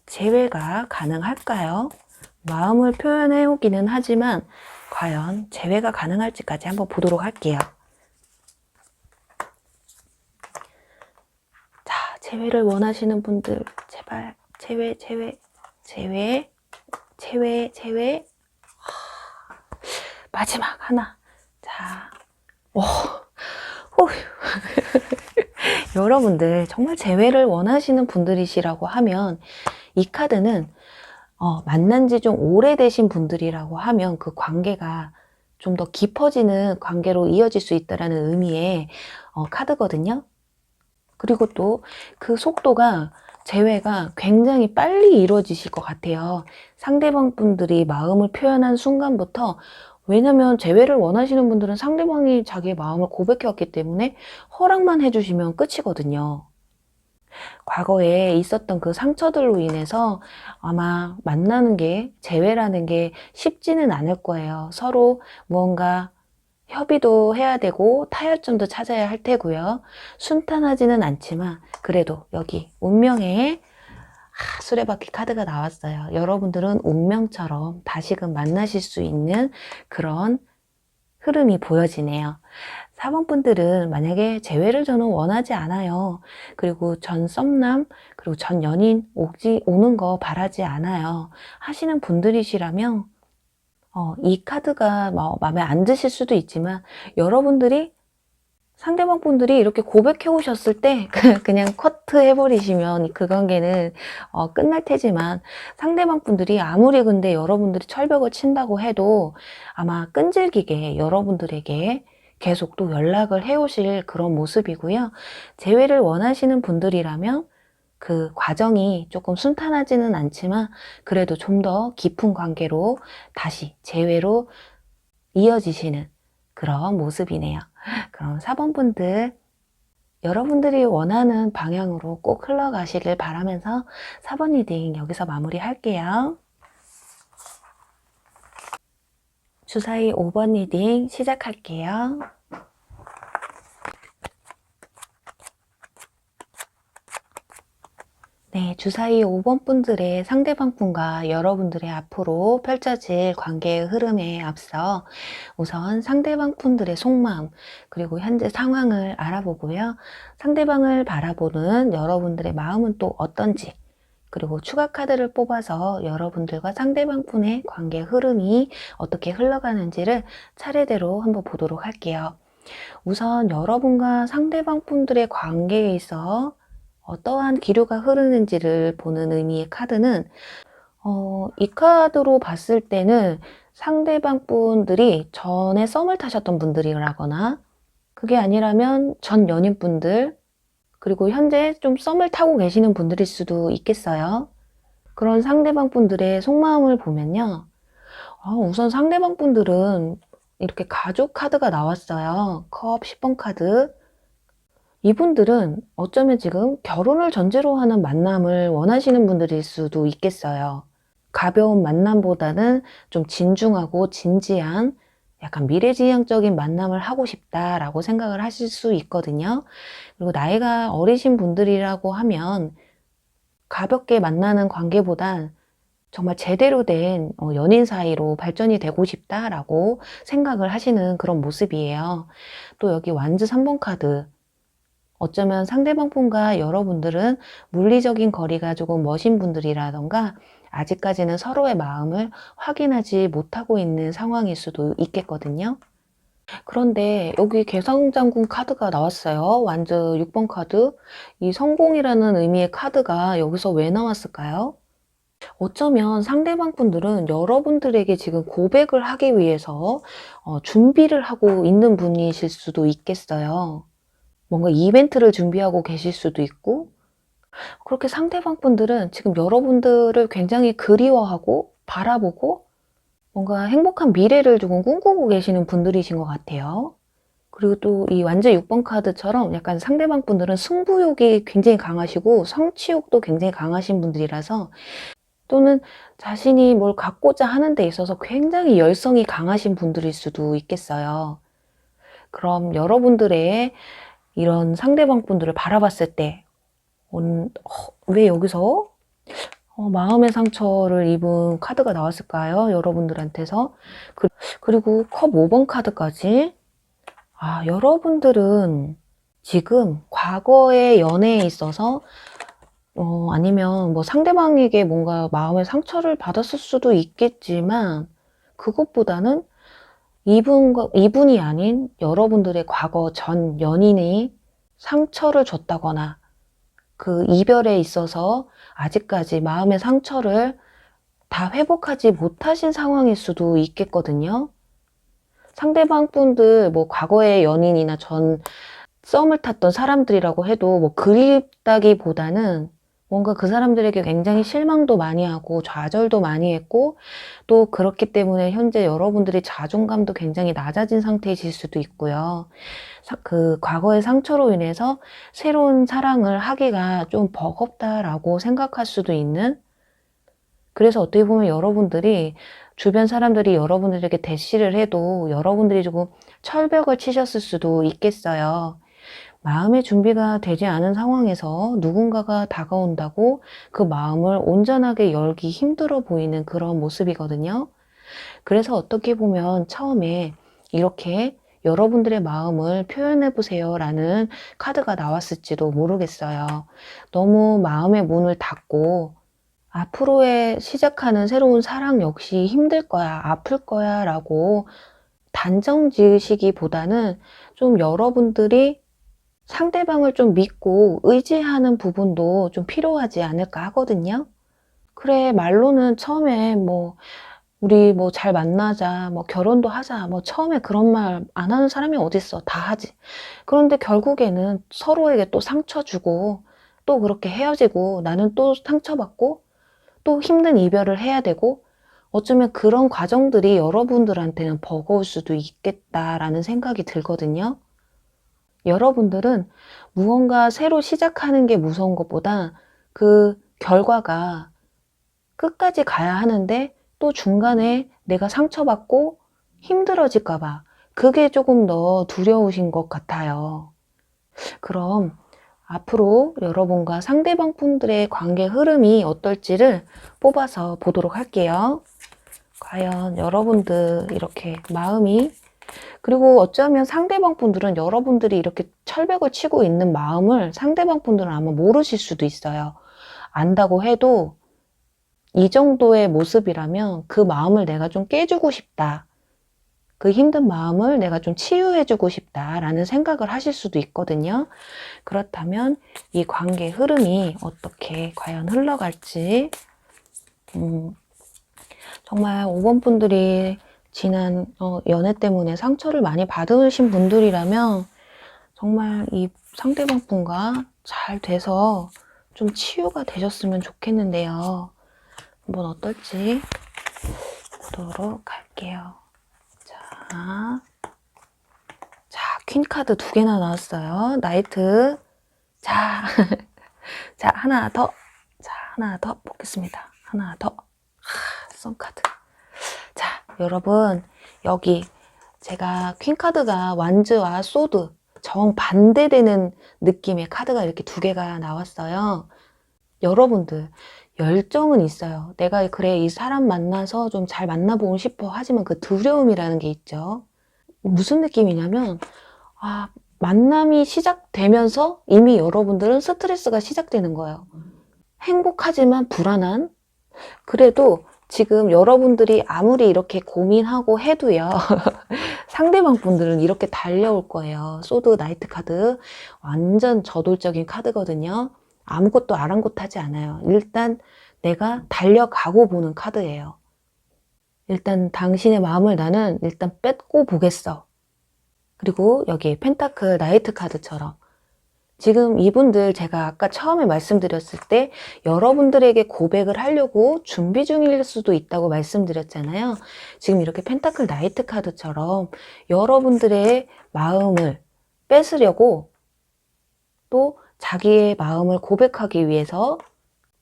재회가 가능할까요? 마음을 표현해 오기는 하지만 과연 재회가 가능할지까지 한번 보도록 할게요. 자, 재회를 원하시는 분들 제발 재회. 마지막 하나. 자, 여러분들 정말 재회를 원하시는 분들이시라고 하면 이 카드는 만난 지 좀 오래되신 분들이라고 하면 그 관계가 좀 더 깊어지는 관계로 이어질 수 있다는 의미의 카드거든요. 그리고 또 그 속도가 재회가 굉장히 빨리 이루어지실 것 같아요. 상대방 분들이 마음을 표현한 순간부터, 왜냐면 재회를 원하시는 분들은 상대방이 자기의 마음을 고백해 왔기 때문에 허락만 해주시면 끝이거든요. 과거에 있었던 그 상처들로 인해서 아마 만나는 게, 재회라는 게 쉽지는 않을 거예요. 서로 무언가 협의도 해야 되고 타협점도 찾아야 할 테고요. 순탄하지는 않지만 그래도 여기 운명의 수레바퀴 카드가 나왔어요. 여러분들은 운명처럼 다시금 만나실 수 있는 그런 흐름이 보여지네요. 4번 분들은 만약에 재회를 저는 원하지 않아요. 그리고 전 썸남, 그리고 전 연인 오는 거 바라지 않아요. 하시는 분들이시라면 이 카드가 마음에 안 드실 수도 있지만 여러분들이 상대방 분들이 이렇게 고백해 오셨을 때 그냥 커트 해버리시면 그 관계는 끝날 테지만 상대방 분들이 아무리 근데 여러분들이 철벽을 친다고 해도 아마 끈질기게 여러분들에게 계속 또 연락을 해 오실 그런 모습이고요. 재회를 원하시는 분들이라면 그 과정이 조금 순탄하지는 않지만 그래도 좀 더 깊은 관계로 다시 재회로 이어지시는 그런 모습이네요. 그럼 4번 분들, 여러분들이 원하는 방향으로 꼭 흘러가시길 바라면서 4번 리딩 여기서 마무리할게요. 주사위 5번 리딩 시작할게요. 네, 주사위 5번 분들의 상대방 분과 여러분들의 앞으로 펼쳐질 관계의 흐름에 앞서 우선 상대방 분들의 속마음 그리고 현재 상황을 알아보고요. 상대방을 바라보는 여러분들의 마음은 또 어떤지 그리고 추가 카드를 뽑아서 여러분들과 상대방 분의 관계 흐름이 어떻게 흘러가는지를 차례대로 한번 보도록 할게요. 우선 여러분과 상대방 분들의 관계에 있어 어떠한 기류가 흐르는지를 보는 의미의 카드는 이 카드로 봤을 때는 상대방 분들이 전에 썸을 타셨던 분들이라거나 그게 아니라면 전 연인분들 그리고 현재 좀 썸을 타고 계시는 분들일 수도 있겠어요. 그런 상대방 분들의 속마음을 보면요. 우선 상대방 분들은 이렇게 가족 카드가 나왔어요. 컵 10번 카드. 이분들은 어쩌면 지금 결혼을 전제로 하는 만남을 원하시는 분들일 수도 있겠어요. 가벼운 만남보다는 좀 진중하고 진지한 약간 미래지향적인 만남을 하고 싶다라고 생각을 하실 수 있거든요. 그리고 나이가 어리신 분들이라고 하면 가볍게 만나는 관계보단 정말 제대로 된 연인 사이로 발전이 되고 싶다라고 생각을 하시는 그런 모습이에요. 또 여기 완즈 3번 카드. 어쩌면 상대방 분과 여러분들은 물리적인 거리가 조금 머신 분들이라던가 아직까지는 서로의 마음을 확인하지 못하고 있는 상황일 수도 있겠거든요. 그런데 여기 개성장군 카드가 나왔어요. 완즈 6번 카드. 이 성공이라는 의미의 카드가 여기서 왜 나왔을까요? 어쩌면 상대방 분들은 여러분들에게 지금 고백을 하기 위해서 준비를 하고 있는 분이실 수도 있겠어요. 뭔가 이벤트를 준비하고 계실 수도 있고 그렇게 상대방 분들은 지금 여러분들을 굉장히 그리워하고 바라보고 뭔가 행복한 미래를 조금 꿈꾸고 계시는 분들이신 것 같아요. 그리고 또 이 완즈 6번 카드처럼 약간 상대방 분들은 승부욕이 굉장히 강하시고 성취욕도 굉장히 강하신 분들이라서 또는 자신이 뭘 갖고자 하는 데 있어서 굉장히 열성이 강하신 분들일 수도 있겠어요. 그럼 여러분들의 이런 상대방 분들을 바라봤을 때 왜 여기서 마음의 상처를 입은 카드가 나왔을까요? 여러분들한테서. 그리고 컵 5번 카드까지. 여러분들은 지금 과거의 연애에 있어서 아니면 뭐 상대방에게 뭔가 마음의 상처를 받았을 수도 있겠지만 그것보다는 이분이 아닌 여러분들의 과거 전 연인이 상처를 줬다거나 그 이별에 있어서 아직까지 마음의 상처를 다 회복하지 못하신 상황일 수도 있겠거든요. 상대방 분들 뭐 과거의 연인이나 전 썸을 탔던 사람들이라고 해도 뭐 그립다기보다는 뭔가 그 사람들에게 굉장히 실망도 많이 하고 좌절도 많이 했고, 또 그렇기 때문에 현재 여러분들이 자존감도 굉장히 낮아진 상태이실 수도 있고요. 그 과거의 상처로 인해서 새로운 사랑을 하기가 좀 버겁다라고 생각할 수도 있는, 그래서 어떻게 보면 여러분들이 주변 사람들이 여러분들에게 대시를 해도 여러분들이 조금 철벽을 치셨을 수도 있겠어요. 마음의 준비가 되지 않은 상황에서 누군가가 다가온다고 그 마음을 온전하게 열기 힘들어 보이는 그런 모습이거든요. 그래서 어떻게 보면 처음에 이렇게 여러분들의 마음을 표현해 보세요 라는 카드가 나왔을지도 모르겠어요. 너무 마음의 문을 닫고 앞으로의 시작하는 새로운 사랑 역시 힘들 거야, 아플 거야 라고 단정 지으시기보다는 좀 여러분들이 상대방을 좀 믿고 의지하는 부분도 좀 필요하지 않을까 하거든요. 그래, 말로는 처음에 뭐 우리 뭐 잘 만나자, 뭐 결혼도 하자, 뭐 처음에 그런 말 안 하는 사람이 어딨어, 다 하지. 그런데 결국에는 서로에게 또 상처 주고 또 그렇게 헤어지고 나는 또 상처받고 또 힘든 이별을 해야 되고, 어쩌면 그런 과정들이 여러분들한테는 버거울 수도 있겠다라는 생각이 들거든요. 여러분들은 무언가 새로 시작하는 게 무서운 것보다 그 결과가 끝까지 가야 하는데 또 중간에 내가 상처받고 힘들어질까 봐 그게 조금 더 두려우신 것 같아요. 그럼 앞으로 여러분과 상대방 분들의 관계 흐름이 어떨지를 뽑아서 보도록 할게요. 과연 여러분들 이렇게 마음이, 그리고 어쩌면 상대방 분들은 여러분들이 이렇게 철벽을 치고 있는 마음을 상대방 분들은 아마 모르실 수도 있어요. 안다고 해도 이 정도의 모습이라면 그 마음을 내가 좀 깨주고 싶다, 그 힘든 마음을 내가 좀 치유해주고 싶다라는 생각을 하실 수도 있거든요. 그렇다면 이 관계 흐름이 어떻게 과연 흘러갈지, 정말 5번 분들이 지난 연애 때문에 상처를 많이 받으신 분들이라면 정말 이 상대방 분과 잘 돼서 좀 치유가 되셨으면 좋겠는데요. 한번 어떨지 보도록 할게요. 자, 퀸 카드 2개나 나왔어요. 나이트. 자, 자, 하나 더. 자, 하나 더 보겠습니다. 하나 더. 선 카드. 자, 여러분, 여기 제가 퀸 카드가 완즈와 소드, 정반대되는 느낌의 카드가 이렇게 2개가 나왔어요. 여러분들, 열정은 있어요. 내가 그래, 이 사람 만나서 좀 잘 만나보고 싶어. 하지만 그 두려움이라는 게 있죠. 무슨 느낌이냐면, 만남이 시작되면서 이미 여러분들은 스트레스가 시작되는 거예요. 행복하지만 불안한? 그래도 지금 여러분들이 아무리 이렇게 고민하고 해도요, 상대방 분들은 이렇게 달려올 거예요. 소드 나이트 카드. 완전 저돌적인 카드거든요. 아무것도 아랑곳하지 않아요. 일단 내가 달려가고 보는 카드예요. 일단 당신의 마음을 나는 일단 뺏고 보겠어. 그리고 여기 펜타클 나이트 카드처럼 지금 이분들, 제가 아까 처음에 말씀드렸을 때 여러분들에게 고백을 하려고 준비 중일 수도 있다고 말씀드렸잖아요. 지금 이렇게 펜타클 나이트 카드처럼 여러분들의 마음을 뺏으려고 또 자기의 마음을 고백하기 위해서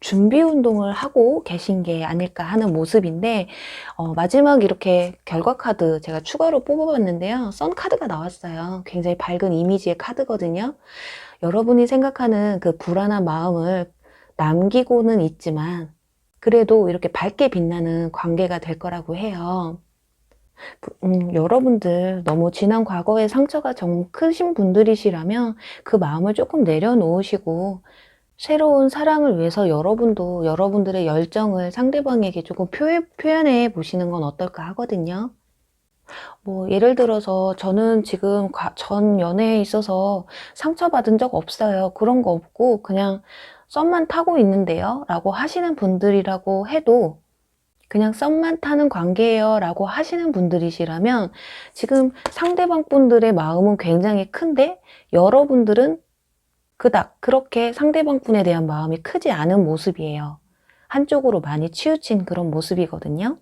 준비 운동을 하고 계신 게 아닐까 하는 모습인데, 마지막 이렇게 결과 카드 제가 추가로 뽑아봤는데요. 선 카드가 나왔어요. 굉장히 밝은 이미지의 카드거든요. 여러분이 생각하는 그 불안한 마음을 남기고는 있지만 그래도 이렇게 밝게 빛나는 관계가 될 거라고 해요. 여러분들 너무 지난 과거의 상처가 좀 크신 분들이시라면 그 마음을 조금 내려놓으시고 새로운 사랑을 위해서 여러분도 여러분들의 열정을 상대방에게 조금 표현해 보시는 건 어떨까 하거든요. 뭐 예를 들어서 저는 지금 전 연애에 있어서 상처받은 적 없어요. 그런 거 없고 그냥 썸만 타고 있는데요 라고 하시는 분들이라고 해도, 그냥 썸만 타는 관계예요 라고 하시는 분들이시라면 지금 상대방 분들의 마음은 굉장히 큰데 여러분들은 그닥 그렇게 상대방 분에 대한 마음이 크지 않은 모습이에요. 한쪽으로 많이 치우친 그런 모습이거든요.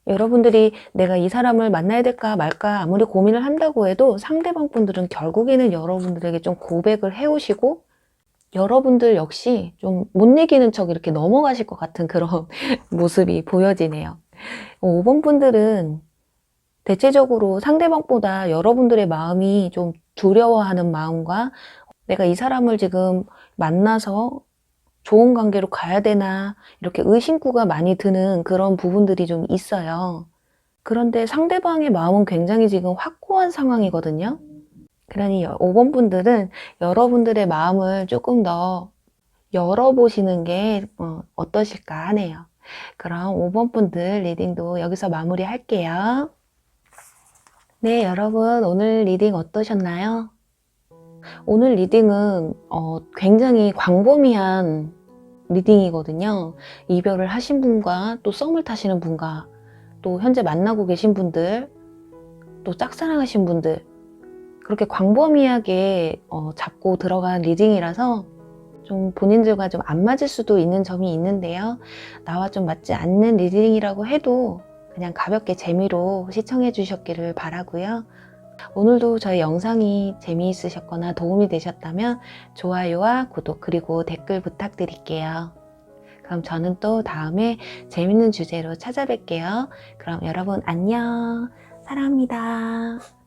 여러분들이 내가 이 사람을 만나야 될까 말까 아무리 고민을 한다고 해도 상대방 분들은 결국에는 여러분들에게 좀 고백을 해오시고 여러분들 역시 좀 못 이기는 척 이렇게 넘어가실 것 같은 그런 모습이 보여지네요. 5번 분들은 대체적으로 상대방보다 여러분들의 마음이 좀 두려워하는 마음과 내가 이 사람을 지금 만나서 좋은 관계로 가야 되나 이렇게 의심구가 많이 드는 그런 부분들이 좀 있어요. 그런데 상대방의 마음은 굉장히 지금 확고한 상황이거든요. 그러니 5번 분들은 여러분들의 마음을 조금 더 열어보시는 게 어떠실까 하네요. 그럼 5번 분들 리딩도 여기서 마무리할게요. 네, 여러분 오늘 리딩 어떠셨나요? 오늘 리딩은 굉장히 광범위한 리딩이거든요. 이별을 하신 분과 또 썸을 타시는 분과 또 현재 만나고 계신 분들 또 짝사랑하신 분들 그렇게 광범위하게 잡고 들어간 리딩이라서 좀 본인들과 좀 안 맞을 수도 있는 점이 있는데요. 나와 좀 맞지 않는 리딩이라고 해도 그냥 가볍게 재미로 시청해 주셨기를 바라고요. 오늘도 저희 영상이 재미있으셨거나 도움이 되셨다면 좋아요와 구독 그리고 댓글 부탁드릴게요. 그럼 저는 또 다음에 재밌는 주제로 찾아뵐게요. 그럼 여러분 안녕. 사랑합니다.